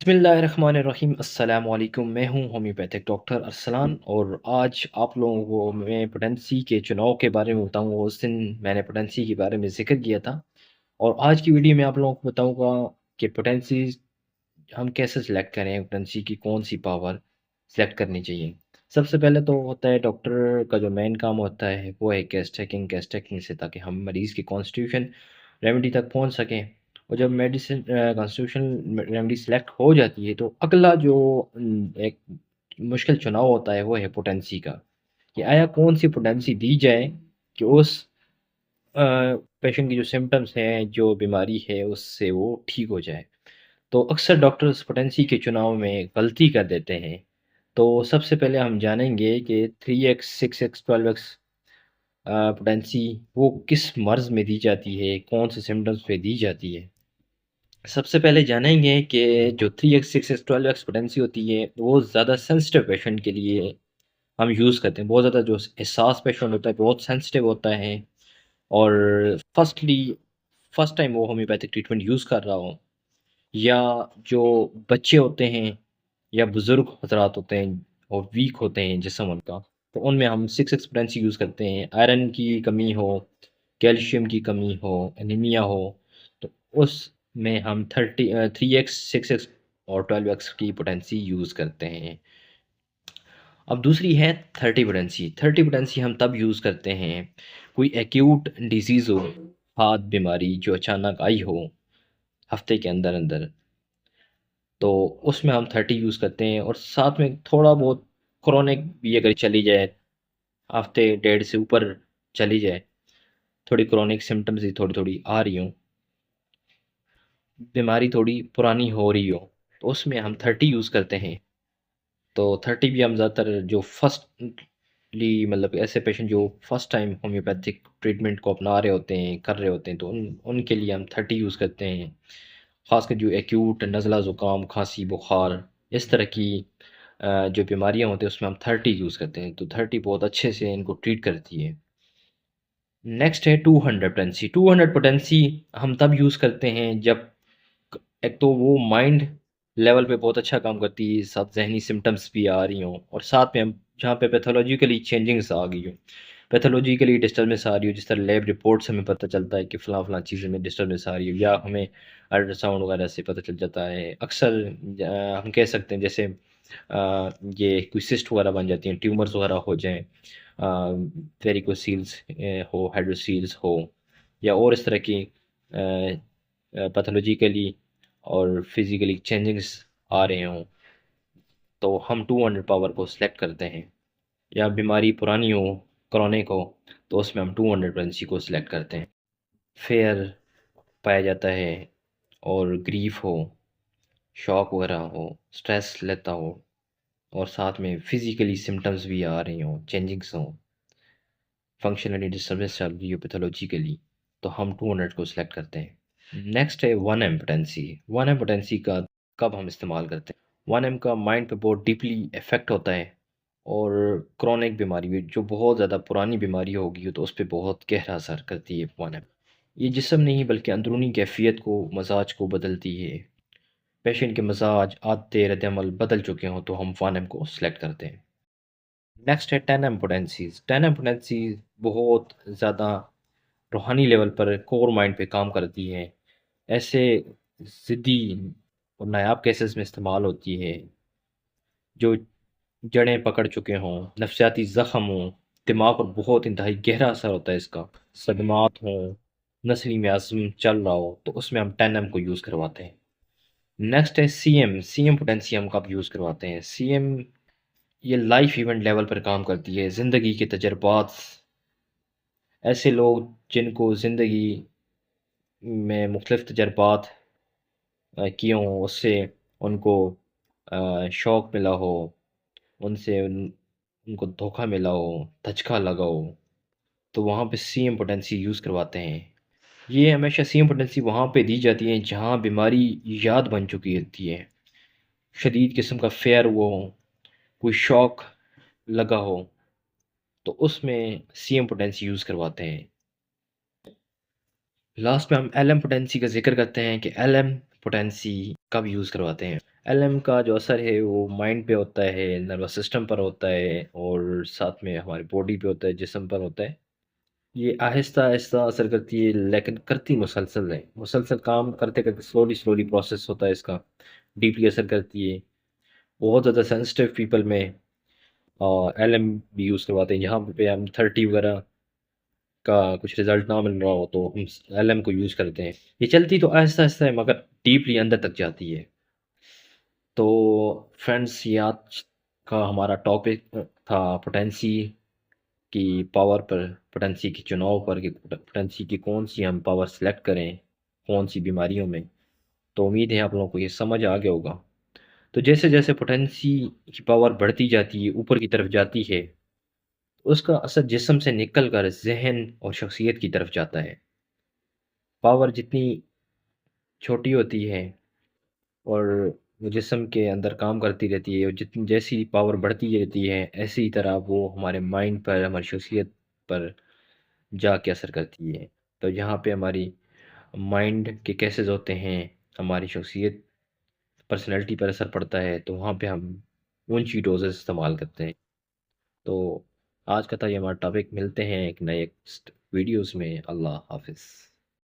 बिस्मिल्लाहिर्रहमानिर्रहीम अस्सलाम वालेकुम। मैं हूँ होम्योपैथिक डॉक्टर अरसलान और आज आप लोगों को मैं पोटेंसी के चुनाव के बारे में बताऊँगा। उस दिन मैंने पोटेंसी के बारे में ज़िक्र किया था और आज की वीडियो में आप लोगों को बताऊँगा कि पोटेंसी हम कैसे सेलेक्ट करें, पोटेंसी की कौन-सी पावर सेलेक्ट करनी चाहिए। सबसे पहले तो होता है डॉक्टर का जो मेन काम होता है वो है केस टेकिंग से, ताकि हम मरीज़ की कॉन्स्टिट्यूशन रेमेडी तक पहुँच सकें। और जब मेडिसिन कॉन्स्टिट्यूशन रेमेडी सेलेक्ट हो जाती है तो अगला जो एक मुश्किल चुनाव होता है वो है पोटेंसी का, कि आया कौन-सी पोटेंसी दी जाए कि उस अ, पेशेंट की जो सिम्पटम्स हैं, जो बीमारी है उससे वो ठीक हो जाए। तो अक्सर डॉक्टर्स पोटेंसी के चुनाव में गलती कर देते हैं। तो सबसे पहले हम जानेंगे कि 3x, 6x, 12x पोटेंसी वो किस मर्ज़ में दी जाती है, कौन से सिम्पटम्स पे दी जाती है। सबसे पहले जानेंगे कि जो 3x, 6x, 12x पोटेंसी होती है, वो ज़्यादा सेंसिटिव पेशेंट के लिए हम यूज़ करते हैं। बहुत ज़्यादा जो हसास पेशेंट होता है, बहुत सेंसिटिव होता है और फर्स्ट टाइम वो होम्योपैथिक ट्रीटमेंट यूज़ कर रहा हो, या जो बच्चे होते हैं या बुज़ुर्ग हज़रात होते हैं और वीक होते हैं जिस्म उनका, तो उनमें हम 6 एक्सपेंसी यूज़ करते हैं। आयरन की कमी हो, कैल्शियम की कमी हो, एनीमिया हो, तो उसमें हम 3x, 6x और 12x की पोटेंसी यूज़ करते हैं। अब दूसरी है 30 पोटेंसी। 30 पोटेंसी हम तब यूज़ करते हैं, कोई एक्यूट डिज़ीज़ हो, हाथ बीमारी जो अचानक आई हो हफ़्ते के अंदर-अंदर, तो उसमें हम 30 यूज़ करते हैं और साथ में थोड़ा बहुत क्रोनिक भी अगर चली जाए, हफ़्ते डेढ़ से ऊपर चली जाए, थोड़ी क्रोनिक सिम्पटम्स ही थोड़ी-थोड़ी आ रही हों, बीमारी थोड़ी पुरानी हो रही हो, तो उसमें हम 30 यूज़ करते हैं। तो 30 भी हम ज़्यादातर जो फर्स्टली मतलब ऐसे पेशेंट जो फर्स्ट टाइम होम्योपैथिक ट्रीटमेंट को अपना रहे होते हैं, कर रहे होते हैं, तो उनके लिए हम 30 यूज़ करते हैं। ख़ासकर जो एक्यूट नज़ला, ज़ुकाम, खाँसी, बुखार, इस तरह की जो बीमारियाँ होती हैं उसमें हम 30 यूज़ करते हैं। तो 30 बहुत अच्छे से इनको ट्रीट करती है। नेक्स्ट है 200 पोटेंसी। 200 पोटेंसी हम तब यूज़ करते हैं जब एक तो वो माइंड लेवल पे बहुत अच्छा काम करती है, साथ ज़हनी सिम्पटम्स भी आ रही हों और साथ में हम जहाँ पे पैथोलॉजिकली चेंजिंग्स आ गई हो, पैथोलॉजिकली डिस्टर्बेंस आ रही हो, जिस तरह लैब रिपोर्ट से हमें पता चलता है कि फ़लाँ-फ़लाँ चीज़ें में डिस्टर्बेंस आ रही हो, या हमें अल्ट्रासाउंड वगैरह से पता चल जाता है। अक्सर हम कह सकते हैं जैसे ये कोई सिस्ट वगैरह बन जाती हैं, ट्यूमर्स वगैरह हो जाएँ, वेरिकोसील्स हो, हाइड्रोसील्स हो, या और इस तरह की पैथोलॉजिकली और फिज़िकली चेंजिंग्स आ रहे हों, तो हम 200 पावर को सिलेक्ट करते हैं। या बीमारी पुरानी हो, क्रॉनिक हो, तो उसमें हम 200 फ्रीक्वेंसी को सिलेक्ट करते हैं। फेयर पाया जाता है और ग्रीफ़ हो, शॉक वगैरह हो, स्ट्रेस लेता हो और साथ में फिज़िकली सिम्पटम्स भी आ रही हों, चेंजिंग्स हों, फंक्शनली डिस्टर्बेंस चल रही हो पैथोलॉजिकली, तो हम 200 को सिलेक्ट करते हैं। नेक्स्ट है 1 एम पोटेंसी। 1 एम पोटेंसी का कब हम इस्तेमाल करते हैं? 1 एम का माइंड पे बहुत डीपली इफ़ेक्ट होता है और क्रॉनिक बीमारी में जो बहुत ज़्यादा पुरानी बीमारी होगी हो, तो उस पे बहुत गहरा असर करती है 1 एम। ये जिस्म नहीं बल्कि अंदरूनी कैफ़ियत को, मज़ाज को बदलती है। पेशेंट के मज़ाज, आदतें, रद्द-ए-अमल बदल चुके हों, तो हम 1 एम को सिलेक्ट करते हैं। नेक्स्ट है 10 एम पोटेंसीज़। 10 एम पोटेंसीज़ बहुत ज़्यादा रूहानी लेवल पर कोर माइंड पे काम करती हैं। ऐसे ज़िद्दी और नायाब केसेस में इस्तेमाल होती है, जो जड़ें पकड़ चुके हों, नफ़सियाती ज़ख्म हों, दिमाग पर बहुत इंतहाई गहरा असर होता है इसका, सदमात हों, नस्ली मियाज़्म चल रहा हो, तो उसमें हम 10 एम को यूज़ करवाते हैं। नेक्स्ट है सीएम। सीएम पोटेंसी हम कब यूज़ करवाते हैं? सीएम ये लाइफ़ इवेंट लेवल पर काम करती है, ज़िंदगी के तजुर्बात, ऐसे लोग जिनको ज़िंदगी में मुख्तलिफ़ तजुर्बात किए हों, उससे उनको शॉक मिला हो, उनसे उनको धोखा मिला हो, धचका लगा हो, तो वहाँ पे सी इम्पोटेंसी यूज़ करवाते हैं। ये हमेशा सी इम्पोटेंसी वहाँ पे दी जाती है जहाँ बीमारी याद बन चुकी होती है, शदीद किस्म का फेयर हुआ हो, कोई शॉक लगा हो, तो उसमें सी इम्पोटेंसी यूज़ करवाते हैं। लास्ट में हम एल एम पोटेंसी का ज़िक्र करते हैं कि एल एम पोटेंसी कब यूज़ करवाते हैं। एलएम का जो असर है वो माइंड पे होता है, नर्वस सिस्टम पर होता है और साथ में हमारी बॉडी पे होता है, जिस्म पर होता है। ये आहिस्ता-आहिस्ता असर करती है लेकिन करती मुसलसल है। मुसलसल काम करते-करते स्लोली-स्लोली प्रोसेस होता है इसका, डीपली असर करती है। बहुत ज़्यादा सेंसिटिव पीपल में एलएम भी यूज़ करवाते हैं। जहाँ पे हम 30 वगैरह का कुछ रिज़ल्ट ना मिल रहा हो तो हम एलएम को यूज़ करते हैं। ये चलती तो आहिस्ता-आहिस्ता है मगर डीपली अंदर तक जाती है। तो फ्रेंड्स ये आज का हमारा टॉपिक था पोटेंसी की पावर पर, पोटेंसी के चुनाव पर कि पोटेंसी की कौन-सी हम पावर सेलेक्ट करें, कौन-सी बीमारियों में। तो उम्मीद है आप लोगों को ये समझ आ गया होगा। तो जैसे-जैसे पोटेंसी की पावर बढ़ती जाती है, ऊपर की तरफ जाती है, तो उसका असर जिस्म से निकल कर ज़हन और शख्सियत की तरफ जाता है। पावर जितनी छोटी होती है और वो जिस्म के अंदर काम करती रहती है और जितनी जैसी पावर बढ़ती रहती है, ऐसी तरह वो हमारे माइंड पर, हमारी शख्सियत पर जाके असर करती है। तो यहाँ पे हमारी माइंड के केसेस होते हैं, हमारी शख्सियत, पर्सनैलिटी पर असर पड़ता है, तो वहाँ पे हम ऊँची डोज़ेज़ इस्तेमाल करते हैं। तो आज का था ये हमारा टॉपिक। मिलते हैं एक नए वीडियोज़ में। अल्लाह हाफ़िज़।